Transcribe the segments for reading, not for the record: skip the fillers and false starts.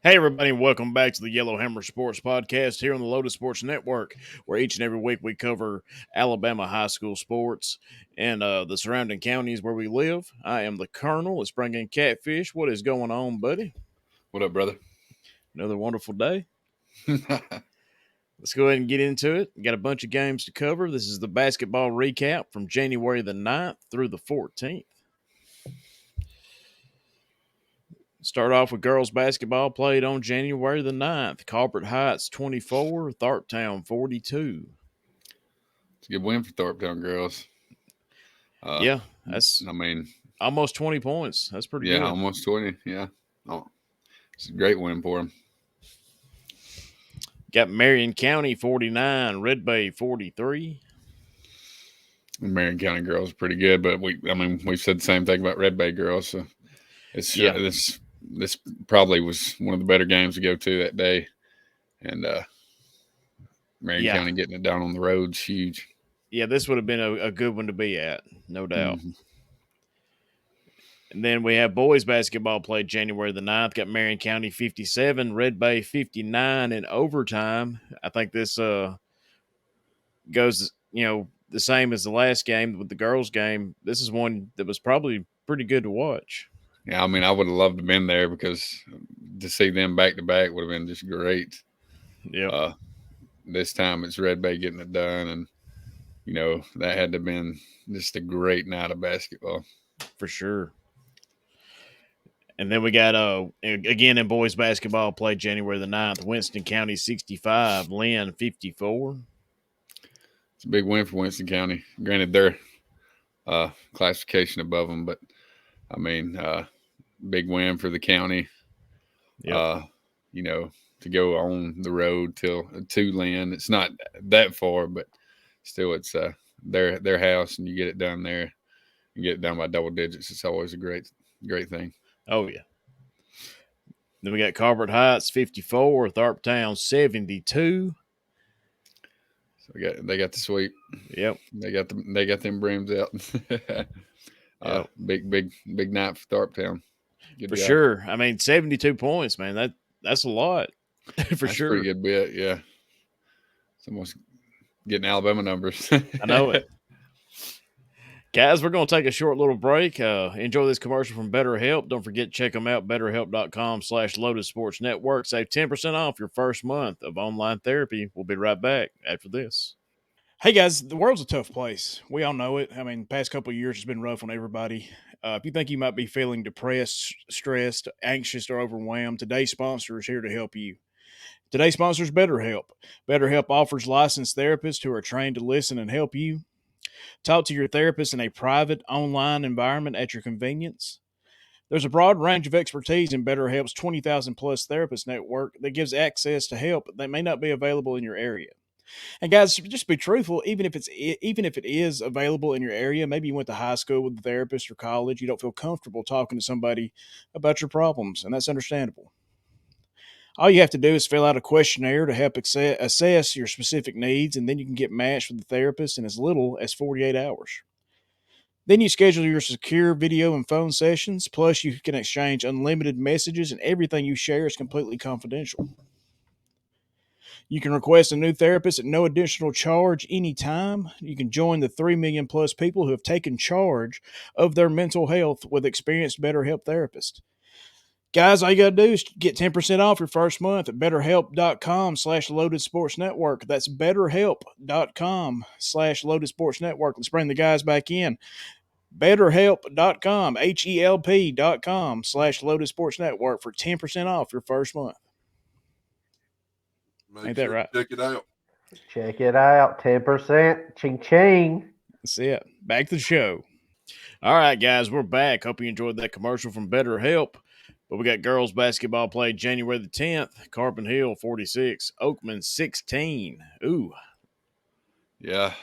Hey, everybody, and welcome back to the Yellowhammer Sports Podcast here on the Lotus Sports Network, where each and every week we cover Alabama high school sports and the surrounding counties where we live. I am the Colonel. Let's bring in Catfish. What is going on, buddy? What up, brother? Another wonderful day. Let's go ahead and get into it. We got a bunch of games to cover. This is the basketball recap from January the 9th through the 14th. Start off with girls basketball played on January the 9th. Culprit Heights 24, Tharptown 42. It's a good win for Thorpetown girls. Yeah, that's almost 20 points. That's pretty good. Yeah, almost 20. Yeah. Oh, it's a great win for them. Got Marion County 49, Red Bay 43. Marion County girls are pretty good, but we've said the same thing about Red Bay girls. So this probably was one of the better games to go to that day, and Marion County getting it down on the road's huge. Yeah, this would have been a good one to be at, no doubt. Mm-hmm. And then we have boys basketball played January the 9th. Got Marion County 57, Red Bay 59 in overtime. I think this goes, the same as the last game with the girls' game. This is one that was probably pretty good to watch. Yeah, I would have loved to have been there because to see them back-to-back would have been just great. Yeah. This time it's Red Bay getting it done, and, that had to have been just a great night of basketball. For sure. And then we got, again, in boys basketball played January the 9th, Winston County 65, Lynn 54. It's a big win for Winston County. Granted, their classification above them, but, big win for the county. Yep. To go on the road to Lynn. It's not that far, but still it's their house, and you get it done there. You get it done by double digits. It's always a great thing. Oh, yeah. Then we got Culprit Heights 54, Tharptown 72. So they got the sweep. Yep. They got them brooms out. Yep. Big night for Tharptown. For sure. 72 points, man. That's a lot. For sure. Pretty good bit, yeah. It's almost getting Alabama numbers. I know it. Guys, we're going to take a short little break. Enjoy this commercial from BetterHelp. Don't forget to check them out, betterhelp.com/Lotus Sports Network. Save 10% off your first month of online therapy. We'll be right back after this. Hey, guys, the world's a tough place. We all know it. The past couple of years has been rough on everybody. If you think you might be feeling depressed, stressed, anxious, or overwhelmed, today's sponsor is here to help you. Today's sponsor is BetterHelp. BetterHelp offers licensed therapists who are trained to listen and help you. Talk to your therapist in a private, online environment at your convenience. There's a broad range of expertise in BetterHelp's 20,000-plus therapist network that gives access to help that may not be available in your area. And guys, just be truthful, even if it is available in your area, maybe you went to high school with a therapist or college, you don't feel comfortable talking to somebody about your problems, and that's understandable. All you have to do is fill out a questionnaire to help assess your specific needs, and then you can get matched with a therapist in as little as 48 hours. Then you schedule your secure video and phone sessions, plus you can exchange unlimited messages, and everything you share is completely confidential. You can request a new therapist at no additional charge anytime. You can join the 3 million plus people who have taken charge of their mental health with experienced BetterHelp therapists. Guys, all you got to do is get 10% off your first month at betterhelp.com/Loaded Sports Network. That's betterhelp.com/Loaded Sports Network. Let's bring the guys back in. betterhelp.com, HELP.com/Loaded Sports Network for 10% off your first month. Ain't that right? Check it out. Check it out. 10%. Ching ching. That's it. Back to the show. All right, guys, we're back. Hope you enjoyed that commercial from BetterHelp. But we got girls basketball played January the 10th. Carbon Hill 46, Oakman 16. Ooh. Yeah.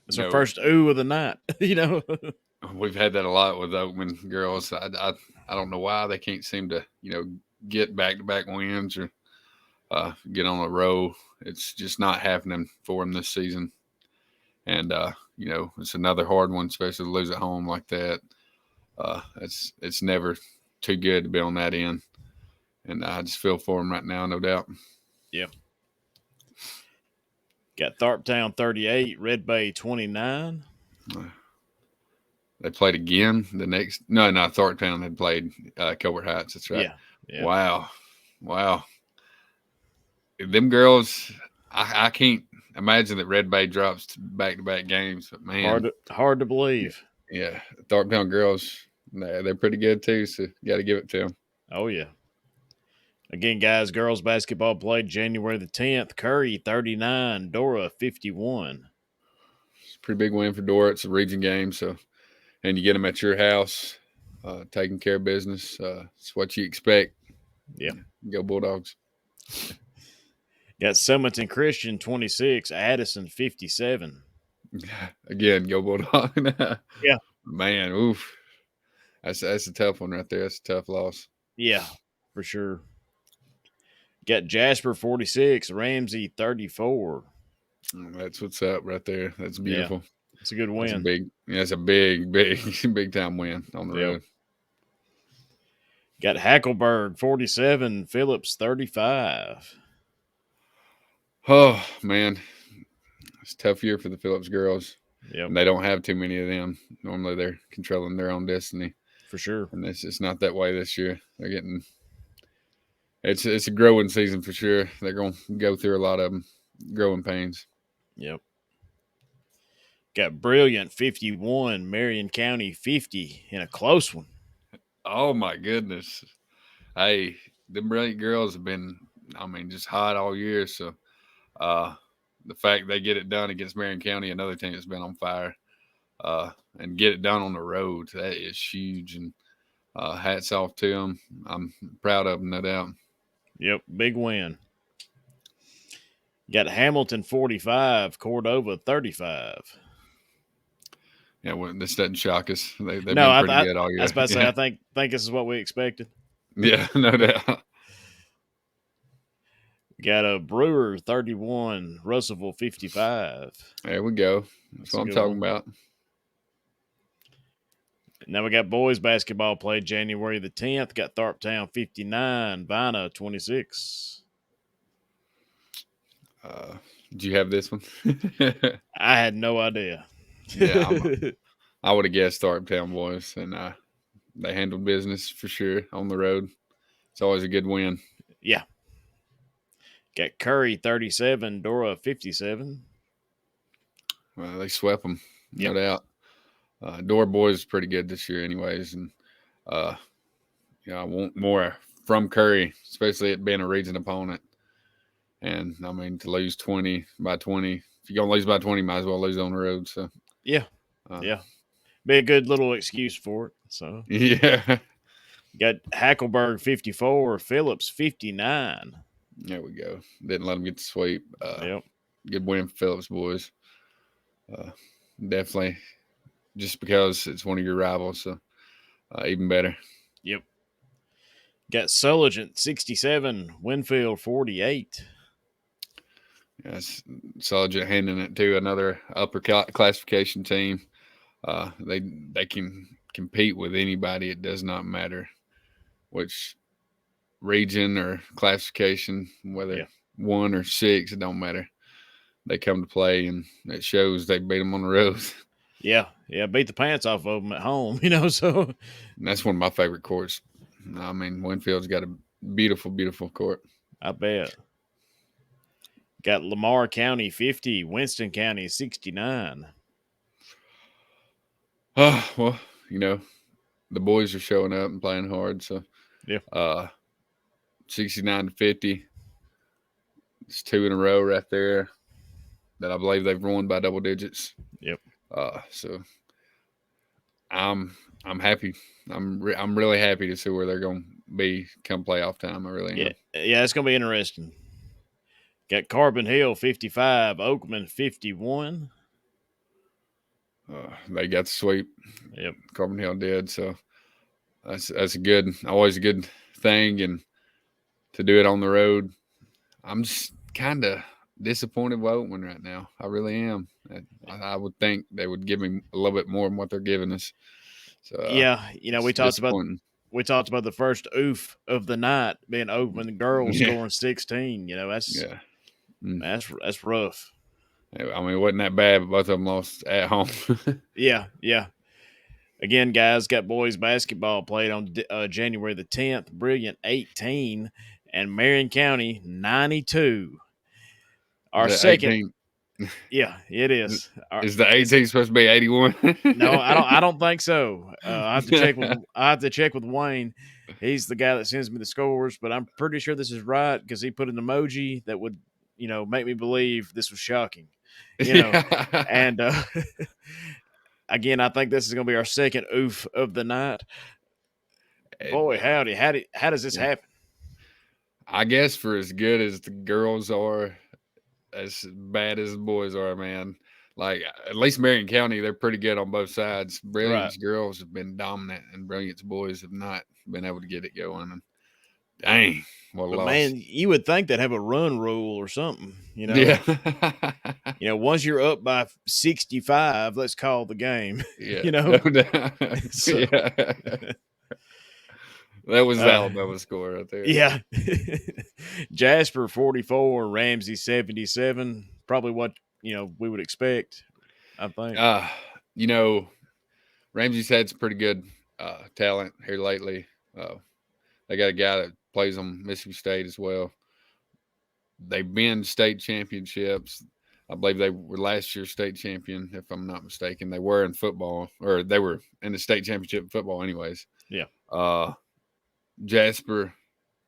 It's our first ooh of the night, We've had that a lot with Oakman girls. I don't know why they can't seem to, get back-to-back wins or get on a row. It's just not happening for them this season. And, it's another hard one, especially to lose at home like that. It's never too good to be on that end. and I just feel for them right now, no doubt. Yeah. Got Tharptown 38, Red Bay 29. They played again the next. No, Thorntown had played Colbert Heights. That's right. Yeah. Wow. Them girls, I can't imagine that Red Bay drops back-to-back games. But man, hard to believe. Yeah, Thorntown girls, they're pretty good too. So you got to give it to them. Oh yeah. Again, guys, girls basketball played January the 10th. Curry 39, Dora 51. It's a pretty big win for Dora. It's a region game, so and you get them at your house, taking care of business. It's what you expect. Yeah. Go Bulldogs. Got Summerton Christian 26, Addison 57. Again, go Bulldog. Yeah. Man, oof. That's a tough one right there. That's a tough loss. Yeah, for sure. Got Jasper 46, Ramsey 34. That's what's up right there. That's beautiful. Yeah, it's a good win. That's a big time win on the road. Got Hackleburg 47, Phillips 35. Oh man, it's a tough year for the Phillips girls. Yeah, they don't have too many of them. Normally they're controlling their own destiny. For sure. And it's not that way this year. They're getting it's a growing season for sure. They're going to go through a lot of them growing pains. Yep. Got Brilliant 51, Marion County 50 in a close one. Oh my goodness. Hey, the Brilliant girls have been, just hot all year. So the fact they get it done against Marion County, another team that's been on fire, and get it done on the road, that is huge. And hats off to them. I'm proud of them, no doubt. Yep, big win. Got Hamilton 45, Cordova 35. Yeah, well, this doesn't shock us. They've been pretty good all year. I was about to say, I think this is what we expected. Yeah, no doubt. Got a Brewer 31, Russellville 55. There we go. That's what I'm talking about. Now we got boys basketball played January the 10th. Got Tharptown 59, Vina 26. Did you have this one? I had no idea. Yeah, I would have guessed Tharptown boys, and they handled business for sure on the road. It's always a good win. Yeah. Got Curry 37, Dora 57. Well, they swept them, no doubt. Dora boys is pretty good this year, anyways, and I want more from Curry, especially it being a region opponent. And to lose 20 by 20, if you're gonna lose by 20, might as well lose on the road. So yeah, be a good little excuse for it. So yeah, got Hackleburg 54, Phillips 59. There we go. Didn't let them get the sweep. Good win for Phillips boys. Definitely, just because it's one of your rivals, so even better. Yep. Got Sulligent 67, Winfield 48. Yes, Sulligent handing it to another upper classification team. They can compete with anybody. It does not matter which region or classification, whether 1 or 6, it don't matter. They come to play, and it shows. They beat them on the road. Yeah, beat the pants off of them at home, so. And that's one of my favorite courts. Winfield's got a beautiful, beautiful court. I bet. Got Lamar County 50, Winston County 69. Well, the boys are showing up and playing hard, so 69-50. It's 2 in a row right there that I believe they've won by double digits. Yep. So I'm happy. I'm really happy to see where they're going to be come playoff time. I really am. Yeah, it's going to be interesting. Got Carbon Hill 55, Oakman 51. They got the sweep. Yep. Carbon Hill did. So that's always a good thing. And to do it on the road, I'm just kind of disappointed with Oakman right now. I really am. I would think they would give me a little bit more than what they're giving us. So we talked about we talked about the first oof of the night being open, the girls scoring 16. You know, that's rough. I mean, it wasn't that bad, but both of them lost at home. Yeah. Again, guys, got boys basketball played on January the 10th. Brilliant 18 and Marion County 92. Our The second, 18 yeah, it is. is the 18 supposed to be 81? No, I don't think so. I have to check with Wayne. He's the guy that sends me the scores, but I'm pretty sure this is right because he put an emoji that would, make me believe this was shocking. And again, I think this is going to be our second oof of the night. Boy, howdy, how does this happen? I guess for as good as the girls are, as bad as the boys are, man. Like, at least Marion County, they're pretty good on both sides. Brilliant's girls have been dominant, and Brilliant's boys have not been able to get it going. And dang, what a loss. Man, you would think they'd have a run rule or something, Yeah. Once you're up by 65, let's call the game. Yeah. No doubt. So, yeah. That was the Alabama score right there. Yeah. Jasper 44, Ramsey 77. Probably what, we would expect, I think. Ramsey's had some pretty good talent here lately. They got a guy that plays on Mississippi State as well. They've been state championships. I believe they were last year's state champion, if I'm not mistaken. They were in football, or they were in the state championship in football anyways. Yeah. Jasper,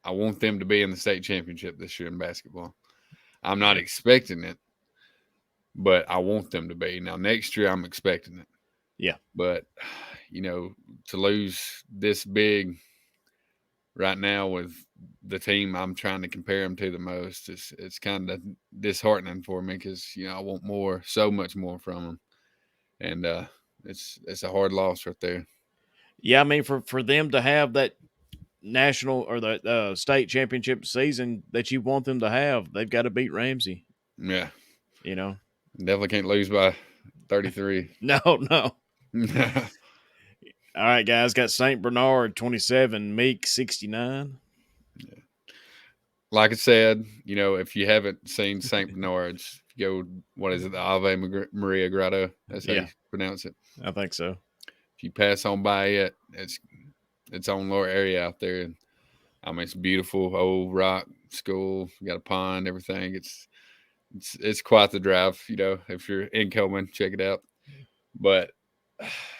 I want them to be in the state championship this year in basketball. I'm not expecting it, but I want them to be. Now, next year, I'm expecting it. Yeah. But, to lose this big right now with the team I'm trying to compare them to the most, it's kind of disheartening for me because, I want more, so much more from them. And it's a hard loss right there. Yeah, I mean, for them to have that national or the state championship season that you want them to have, they've got to beat Ramsey. Yeah. Definitely can't lose by 33. No. All right, guys, got St. Bernard 27, Meek 69. Yeah. Like I said, if you haven't seen St. Bernard's, go, what is it, the Ave Maria Grotto? That's how you pronounce it. I think so. If you pass on by it, it's on lower area out there. And I mean, it's beautiful, old rock school. You got a pond, everything. It's quite the drive, if you're incoming, check it out. But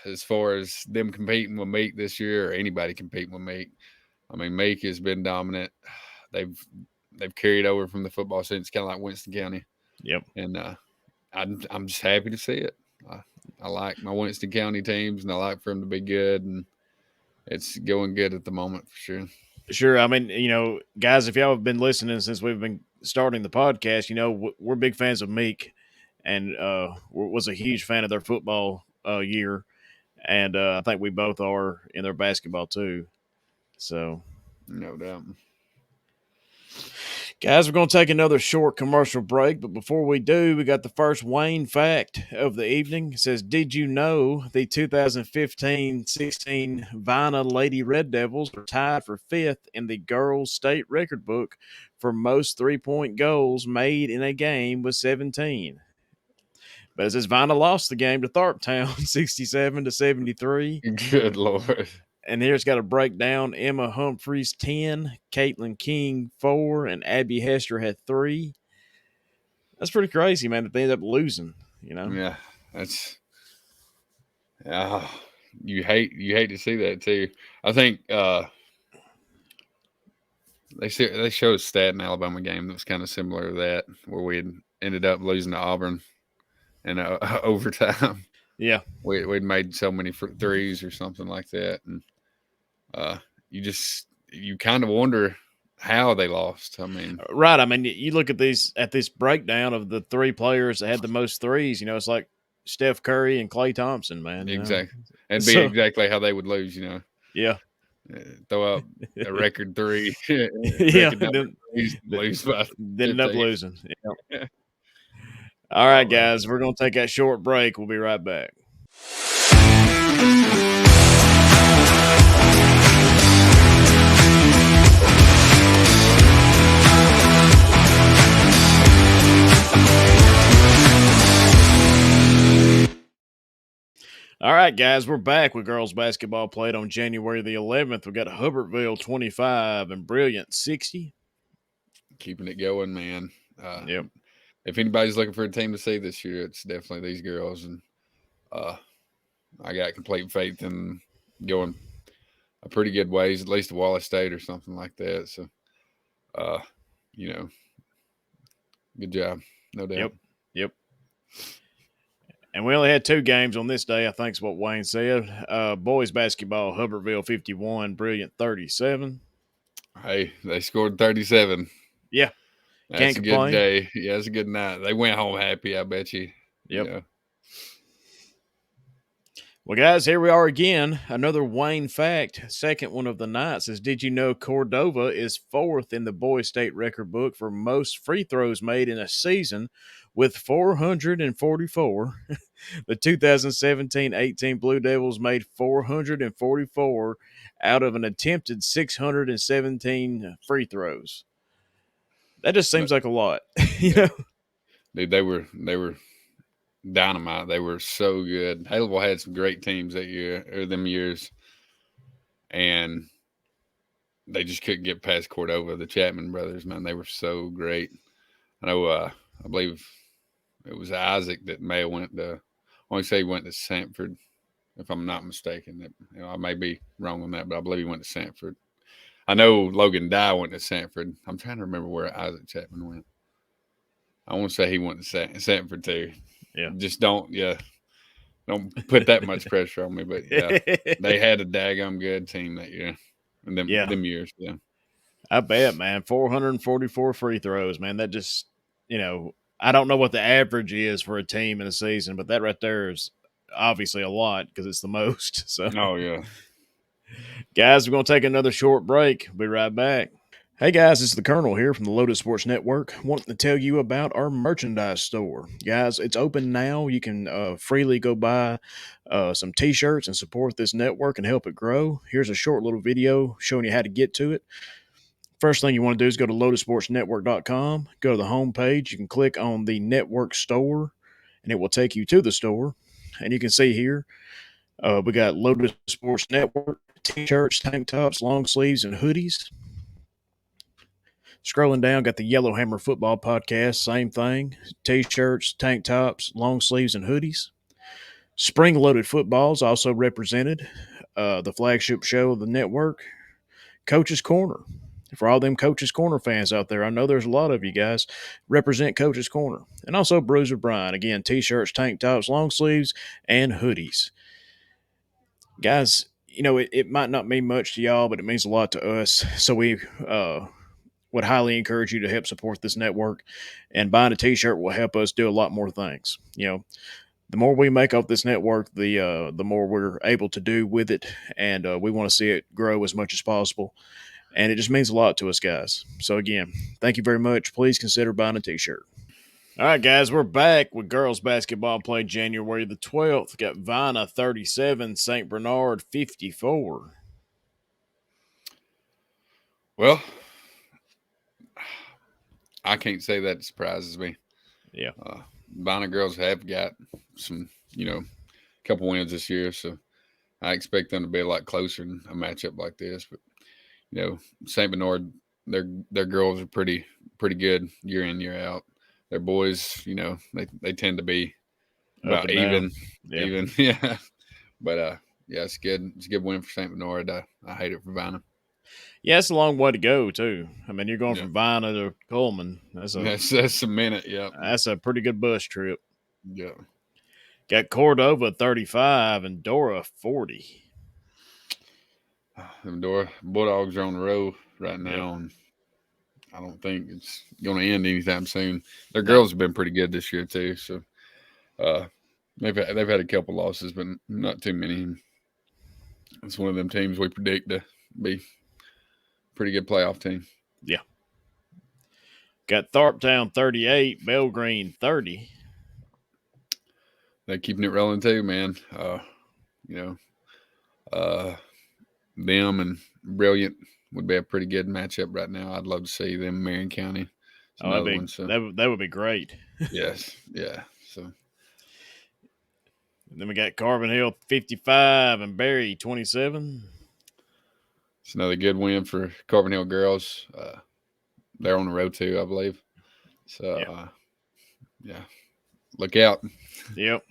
as far as them competing with Meek this year, or anybody competing with Meek, I mean, Meek has been dominant. They've carried over from the football scene. It's kind of like Winston County. Yep. And I'm just happy to see it. I like my Winston County teams, and I like for them to be good, and it's going good at the moment for sure. Sure. I mean, guys, if y'all have been listening since we've been starting the podcast, we're big fans of Meek, and was a huge fan of their football year, and I think we both are in their basketball too. So, no doubt. Guys, we're going to take another short commercial break, but before we do, we got the first Wayne fact of the evening. It says, did you know the 2015-16 Vina Lady Red Devils are tied for 5th in the girls' state record book for most three-point goals made in a game with 17? But it says Vina lost the game to Tharptown 67-73. Good Lord. And here's got a breakdown. Emma Humphreys, 10, Caitlin King, 4, and Abby Hester had 3. That's pretty crazy, man, that they ended up losing, Yeah, that's you hate to see that too. I think they showed a stat in the Alabama game that was kind of similar to that, where we had ended up losing to Auburn in overtime. Yeah. We'd made so many threes or something like that. And you kind of wonder how they lost. I mean, right. I mean, you look at this breakdown of the 3 players that had the most threes, it's like Steph Curry and Klay Thompson, man. Exactly. It'd be exactly how they would lose, Yeah. Throw out a record 3. Yeah. Lose by 15. Ended up losing. Yeah. All right, guys, we're going to take that short break. We'll be right back. All right, guys, we're back with girls basketball played on January the 11th. We got Hubbartville 25 and Brilliant 60. Keeping it going, man. Yep. If anybody's looking for a team to see this year, it's definitely these girls, and I got complete faith in going a pretty good ways, at least to Wallace State or something like that. So, you know, good job, no doubt. Yep. And we only had 2 games on this day, I think is what Wayne said. Boys basketball, Hubbartville 51, Brilliant 37. Hey, they scored 37. Yeah. That's Can't a good complain. day. Yeah, it's a good night. They went home happy, I bet you. Yep. You know. Well, guys, here we are again. Another Wayne fact. Second one of the night says, did you know Cordova is 4th in the boys state record book for most free throws made in a season with 444? The 2017-18 Blue Devils made 444 out of an attempted 617 free throws. That just seems like a lot. you know? Dude, they were dynamite. They were so good. Haleville had some great teams that year or them years, and they just couldn't get past Cordova. The Chapman brothers, man, they were so great. I know. I believe it was Isaac that may have went to. I want to say he went to Sanford, if I'm not mistaken. I may be wrong on that, but I believe he went to Sanford. I know Logan Dye went to Sanford. I'm trying to remember where Isaac Chapman went. I want to say he went to Sanford too. Yeah. Just don't put that much pressure on me. But yeah, they had a daggum good team that year. And them years, yeah. I bet, man. 444 free throws, man. That just, I don't know what the average is for a team in a season, but that right there is obviously a lot because it's the most. So, oh yeah, guys, we're gonna take another short break. Be right back. Hey guys, it's the Colonel here from the Lotus Sports Network. Wanting to tell you about our merchandise store. Guys, it's open now. You can freely go buy some t-shirts and support this network and help it grow. Here's a short little video showing you how to get to it. First thing you want to do is go to lotusportsnetwork.com, go to the home page. You can click on the network store, and it will take you to the store. And you can see here, we got Lotus Sports Network, t-shirts, tank tops, long sleeves, and hoodies. Scrolling down, got the Yellowhammer Football Podcast, same thing. T-shirts, tank tops, long sleeves, and hoodies. Spring Loaded Football is also represented. The flagship show of the network, Coach's Corner. For all them Coach's Corner fans out there, I know there's a lot of you guys. Represent Coach's Corner. And also Bruiser Brian. Again, t-shirts, tank tops, long sleeves, and hoodies. Guys, it might not mean much to y'all, but it means a lot to us. So we would highly encourage you to help support this network. And buying a t-shirt will help us do a lot more things. The more we make off this network, the more we're able to do with it. And we want to see it grow as much as possible. And it just means a lot to us, guys. So, again, thank you very much. Please consider buying a t-shirt. All right, guys, we're back with girls basketball played January the 12th. Got Vina 37, St. Bernard 54. Well, I can't say that surprises me. Yeah. Vina girls have got some, couple wins this year, so I expect them to be a lot closer in a matchup like this. But St. Bernard, their girls are pretty good year in, year out. Their boys, they tend to be about even. Yeah. Even, yeah. But yeah, it's good. It's a good win for St. Bernard. I hate it for Vina. Yeah, it's a long way to go too. I mean, you're going from Vina to Coleman. That's a minute. Yeah, that's a pretty good bus trip. Yeah. Got Cordova 35 and Dora 40. Them Bulldogs are on the road right now, and I don't think it's going to end anytime soon. Their girls have been pretty good this year too, so they've had a couple losses, but not too many. It's one of them teams we predict to be a pretty good playoff team. Yeah. Got Tharptown 38, Belgreen 30. They're keeping it rolling too, man. Them and Brilliant would be a pretty good matchup right now. I'd love to see them in Marion County. That would be great. Yes, yeah. So And then we got Carbon Hill 55 and Barry 27. It's another good win for Carbon Hill girls. They're on the road too, I believe. So, yeah, look out. Yep.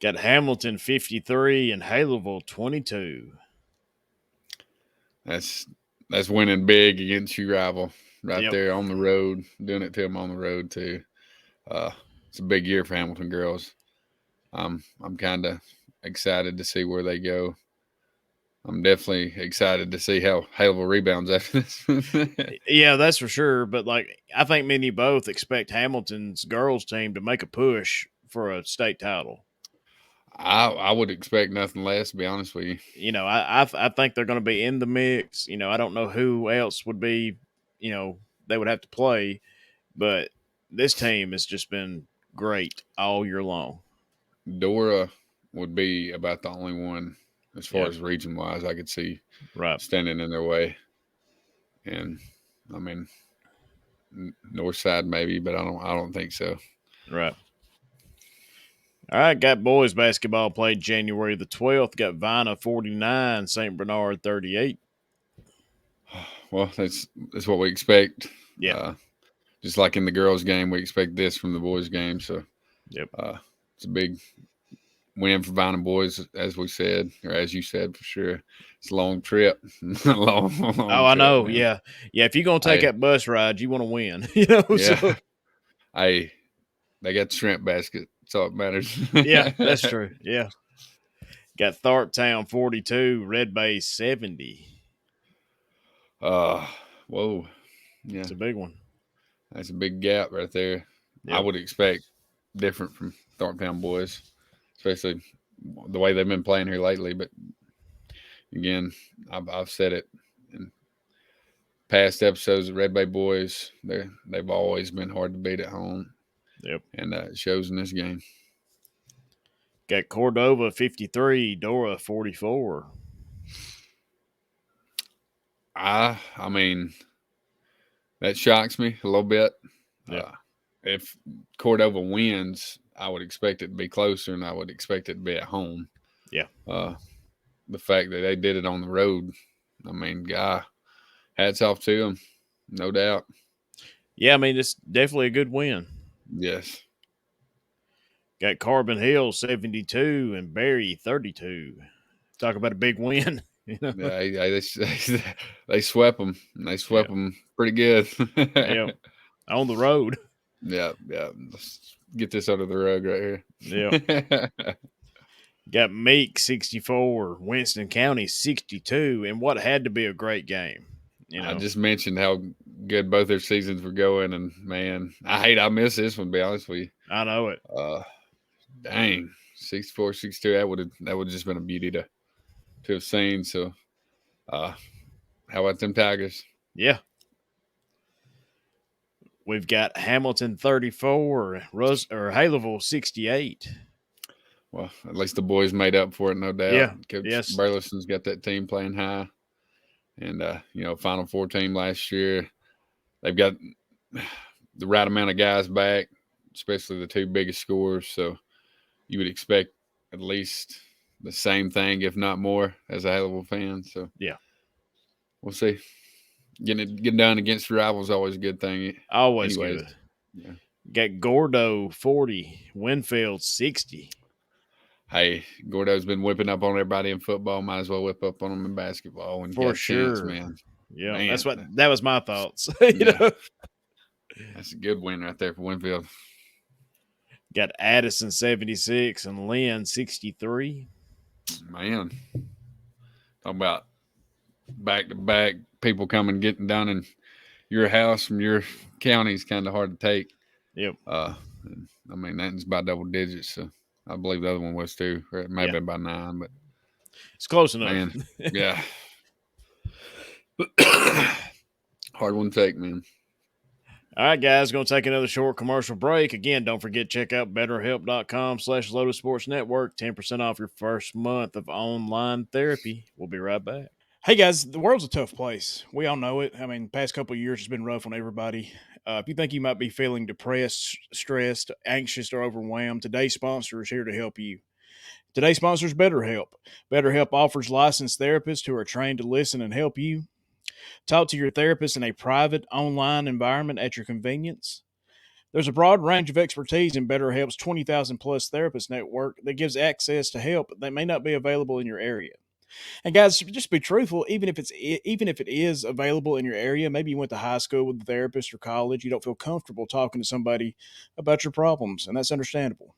Got Hamilton 53 and Haleville 22. That's winning big against your rival right Yep. there on the road, doing it to them on the road too. It's a big year for Hamilton girls. I'm kind of excited to see where they go. I'm definitely excited to see how Haleville rebounds after this. Yeah, that's for sure. But I think me and you both expect Hamilton's girls team to make a push for a state title. I would expect nothing less, to be honest with you. You know, I think they're going to be in the mix. You know, I don't know who else would be. You know, they would have to play, but this team has just been great all year long. Dora would be about the only one as far Yep. as region wise I could see Right. standing in their way. And I mean, north side maybe, but I don't think so. Right. All right, got boys basketball played January the 12th. Got Vina 49, St. Bernard 38. Well, that's what we expect. Yeah. Just like in the girls' game, we expect this from the boys' game. So, Yep. It's a big win for Vina boys, as we said, or as you said for sure. It's a long trip. long Oh, I trip, know. man. Yeah. Yeah. If you're going to take that bus ride, you want to win. You know? Yeah. So, Hey, they got the shrimp basket. That's all that matters. yeah, that's true. Yeah. Got Tharptown 42, Red Bay 70. Whoa. Yeah. It's a big one. That's a big gap right there. Yep. I would expect different from Thorntown boys, especially the way they've been playing here lately. But again, I've said it in past episodes of Red Bay boys. They've always been hard to beat at home. Yep. And it shows in this game. Got Cordova 53, Dora 44. I mean, that shocks me a little bit. Yep. If Cordova wins, I would expect it to be closer, and I would expect it to be at home. Yeah. The fact that they did it on the road, I mean, hats off to them, no doubt. Yeah, I mean, it's definitely a good win. Yes. Got Carbon Hill 72 and Barry 32. Talk about a big win. You know? Yeah, they swept them. They swept them pretty good. Yeah. On the road. Yeah. Let's get this under the rug right here. Yeah. Got Meek 64, Winston County 62, and what had to be a great game. You know? I just mentioned how good both their seasons were going, and man, I miss this one, to be honest with you. I know it. Dang, 64, 62, that would just been a beauty to have seen. So, how about them Tigers? Yeah. We've got Hamilton 34, Haleville 68. Well, at least the boys made up for it, no doubt. Yeah. Coach Yes. Burleson's got that team playing high. And, Final Four team last year. They've got the right amount of guys back, especially the two biggest scorers. So you would expect at least the same thing, if not more, as a Haleville fan. So, yeah, we'll see. Getting done against rivals is always a good thing. Always Anyways, good. Yeah. Got Gordo 40, Winfield 60. Hey, Gordo's been whipping up on everybody in football. Might as well whip up on them in basketball when you For got a chance, sure. man. Yeah, Man. that was my thoughts. You know? That's a good win right there for Winfield. Got Addison 76 and Lynn 63. Man, talk about back-to-back people coming getting down in your house from your county is kind of hard to take. Yep. I mean, that's by double digits, so I believe the other one was too. Or it may have been by 9, but it's close enough. Man, yeah. Hard one to take, man. All right, guys, going to take another short commercial break. Again, don't forget, check out betterhelp.com/Lotus Sports Network. 10% off your first month of online therapy. We'll be right back. Hey, guys, the world's a tough place. We all know it. I mean, past couple of years has been rough on everybody. If you think you might be feeling depressed, stressed, anxious, or overwhelmed, today's sponsor is here to help you. Today's sponsor is BetterHelp. BetterHelp offers licensed therapists who are trained to listen and help you. Talk to your therapist in a private, online environment at your convenience. There's a broad range of expertise in BetterHelp's 20,000 plus therapist network that gives access to help that may not be available in your area. And guys, just be truthful. Even if it is available in your area, maybe you went to high school with a therapist or college, you don't feel comfortable talking to somebody about your problems, and that's understandable.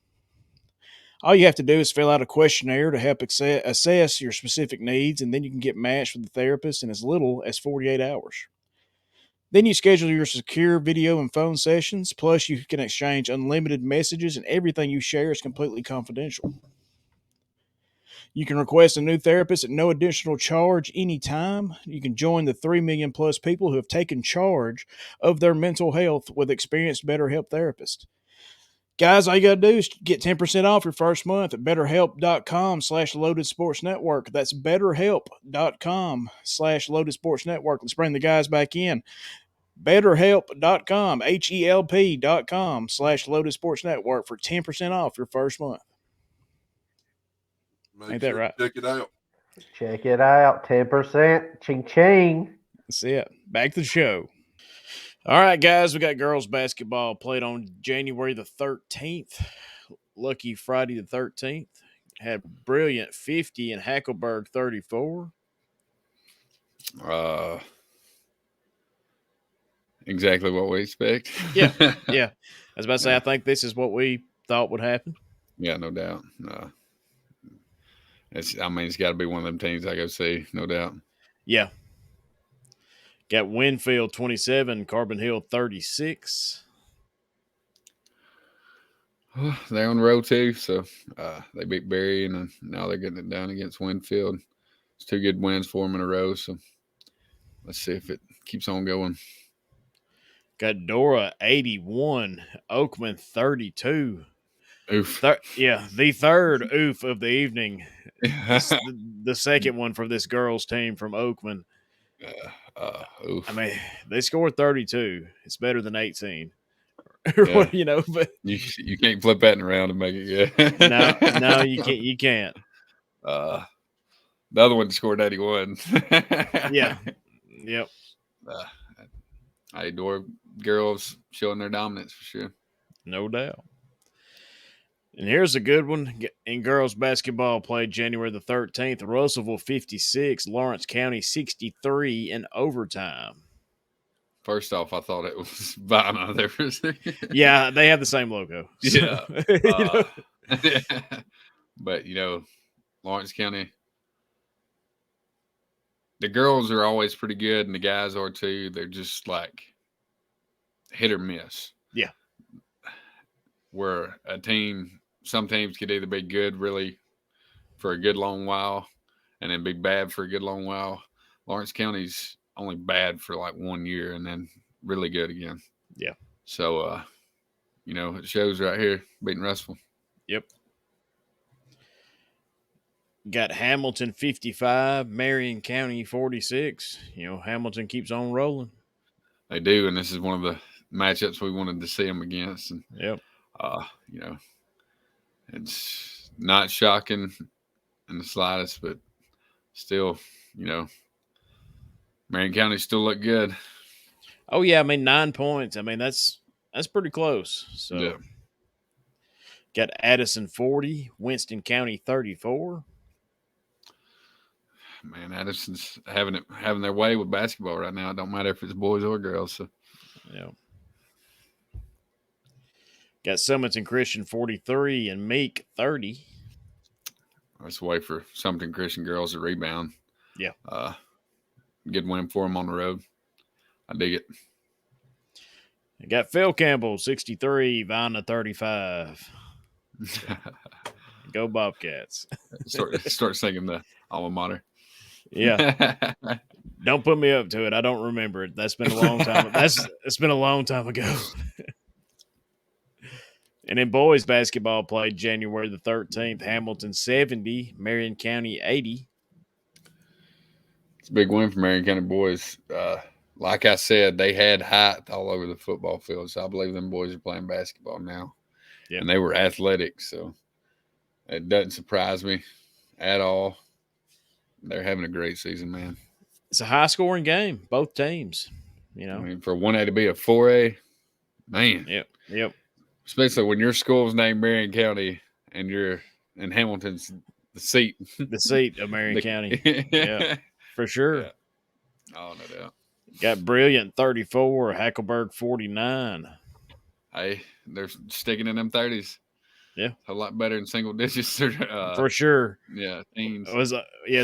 All you have to do is fill out a questionnaire to help assess your specific needs, and then you can get matched with a therapist in as little as 48 hours. Then you schedule your secure video and phone sessions, plus you can exchange unlimited messages, and everything you share is completely confidential. You can request a new therapist at no additional charge anytime. You can join the 3 million plus people who have taken charge of their mental health with experienced BetterHelp therapists. Guys, all you got to do is get 10% off your first month at betterhelp.com/loaded sports network. That's betterhelp.com/loaded sports network. Let's bring the guys back in. BetterHelp.com, HELP.com/loaded sports network for 10% off your first month. Ain't that right? Check it out. Check it out. 10%. Ching ching. That's it. Back to the show. All right, guys, we got girls basketball played on January the 13th. Lucky Friday the 13th. Had Brilliant 50 and Hackleburg 34. Exactly what we expect. Yeah. I was about to say, I think this is what we thought would happen. Yeah, no doubt. It's got to be one of them teams I go see, no doubt. Yeah. Got Winfield 27, Carbon Hill 36. They're on the road too, so they beat Berry, and now they're getting it done against Winfield. It's 2 good wins for them in a row, so let's see if it keeps on going. Got Dora 81, Oakman 32. Oof. The third oof of the evening. The second one for this girls' team from Oakman. Oof. I mean, they scored 32. It's better than 18. Yeah. But you can't flip that around and make it good. No, you can't. You can't. The other one scored 81. Yeah. Yep. I adore girls showing their dominance for sure. No doubt. And here's a good one. In girls basketball played January the 13th. Russellville 56, Lawrence County 63 in overtime. First off, I thought it was Vina there for a second. Yeah, they have the same logo. So, but, Lawrence County, the girls are always pretty good, and the guys are too. They're just like hit or miss. Yeah. Where some teams could either be good really for a good long while and then be bad for a good long while. Lawrence County's only bad for like 1 year and then really good again. Yeah. So, it shows right here, beating Russellville. Yep. Got Hamilton 55, Marion County 46. Hamilton keeps on rolling. They do, and this is one of the matchups we wanted to see them against. And, yep. It's not shocking in the slightest, but still, Marion County still look good. Oh, yeah. 9 points. That's pretty close. So, yeah. Got Addison 40, Winston County 34. Man, Addison's having their way with basketball right now. It don't matter if it's boys or girls. So, yeah. Got Summiton Christian 43 and Meek 30. That's a way for Summiton Christian girls to rebound. Yeah. Good win for them on the road. I dig it. I got Phil Campbell 63, Vina 35. Go Bobcats. Start singing the alma mater. Yeah. Don't put me up to it. I don't remember it. That's been a long time. It's been a long time ago. And in boys basketball played January the 13th, Hamilton 70, Marion County 80. It's a big win for Marion County boys. Like I said, they had height all over the football field, so I believe them boys are playing basketball now. Yeah. And they were athletic, so It doesn't surprise me at all. They're having a great season, man. It's a high scoring game, both teams. I mean, for 1A to be a 4A, man. Yep. Especially when your school's named Marion County and you're in Hamilton's the seat. The seat of Marion County. Yeah, for sure. Yeah. Oh, no doubt. Got Brilliant 34, Hackleburg 49. Hey, they're sticking in them 30s. Yeah. A lot better than single digits. For sure. Yeah, teens. It was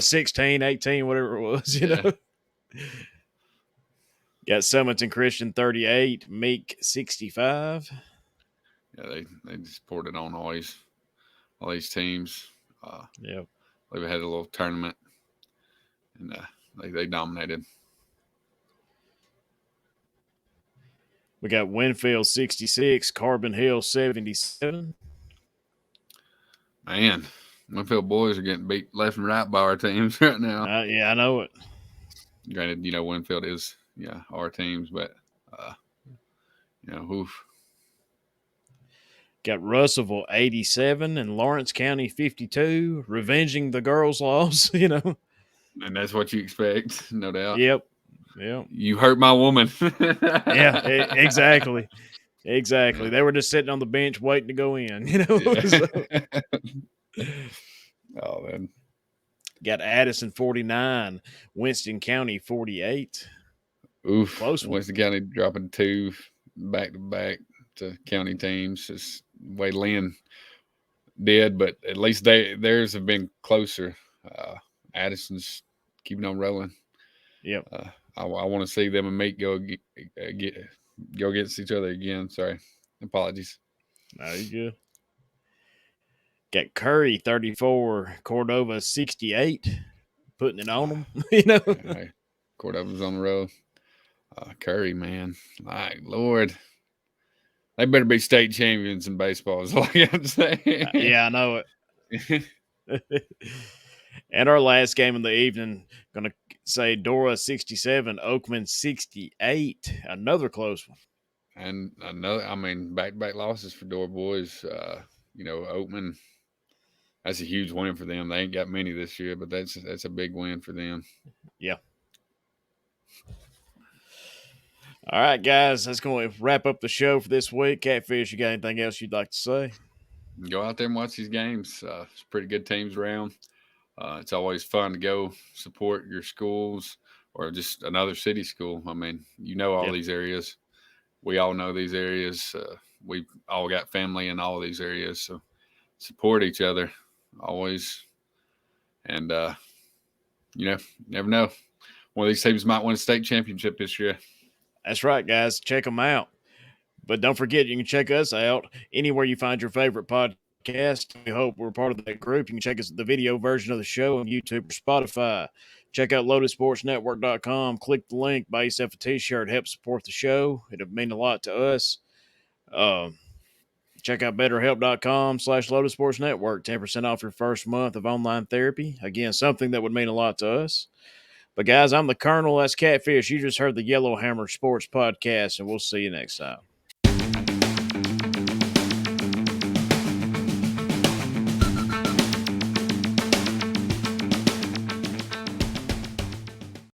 16, 18, whatever it was, you know. Got Summiton Christian 38, Meek 65. Yeah, they just poured it on all these teams. Yep. They've had a little tournament, and they dominated. We got Winfield 66, Carbon Hill 77. Man, Winfield boys are getting beat left and right by our teams right now. Yeah, I know it. Granted, Winfield is our teams, but oof. Got Russellville 87 and Lawrence County 52, revenging the girls' loss, And that's what you expect, no doubt. Yep. You hurt my woman. Yeah, exactly. Exactly. Yeah. They were just sitting on the bench waiting to go in, Yeah. Oh, man. Got Addison 49, Winston County 48. Oof. Close one. Winston County dropping 2 back-to-back to county teams. It's the way Lynn did, but at least theirs have been closer. Addison's keeping on rolling. Yep. I want to see them and Meek go against each other again. Sorry. Apologies. No, you're good. Got Curry 34, Cordova 68, putting it on them, Hey, Cordova's on the road. Curry, man. My Lord. They better be state champions in baseball, is all I got to say. Yeah, I know it. And our last game of the evening, going to say Dora 67, Oakman 68. Another close one. And back-to-back losses for Dora boys. Oakman, that's a huge win for them. They ain't got many this year, but that's a big win for them. Yeah. All right, guys, that's going to wrap up the show for this week. Catfish, you got anything else you'd like to say? Go out there and watch these games. It's pretty good teams around. It's always fun to go support your schools or just another city school. I mean, all these areas. We all know these areas. We've all got family in all of these areas, so support each other always. And, never know. One of these teams might win a state championship this year. That's right, guys. Check them out. But don't forget, you can check us out anywhere you find your favorite podcast. We hope we're part of that group. You can check us the video version of the show on YouTube or Spotify. Check out LotusSportsNetwork.com. Click the link, buy yourself a t-shirt, help support the show. It'll mean a lot to us. Check out BetterHelp.com/LotusSportsNetwork. 10% off your first month of online therapy. Again, something that would mean a lot to us. But, guys, I'm the Colonel. That's Catfish. You just heard the Yellowhammer Sports Podcast, and we'll see you next time.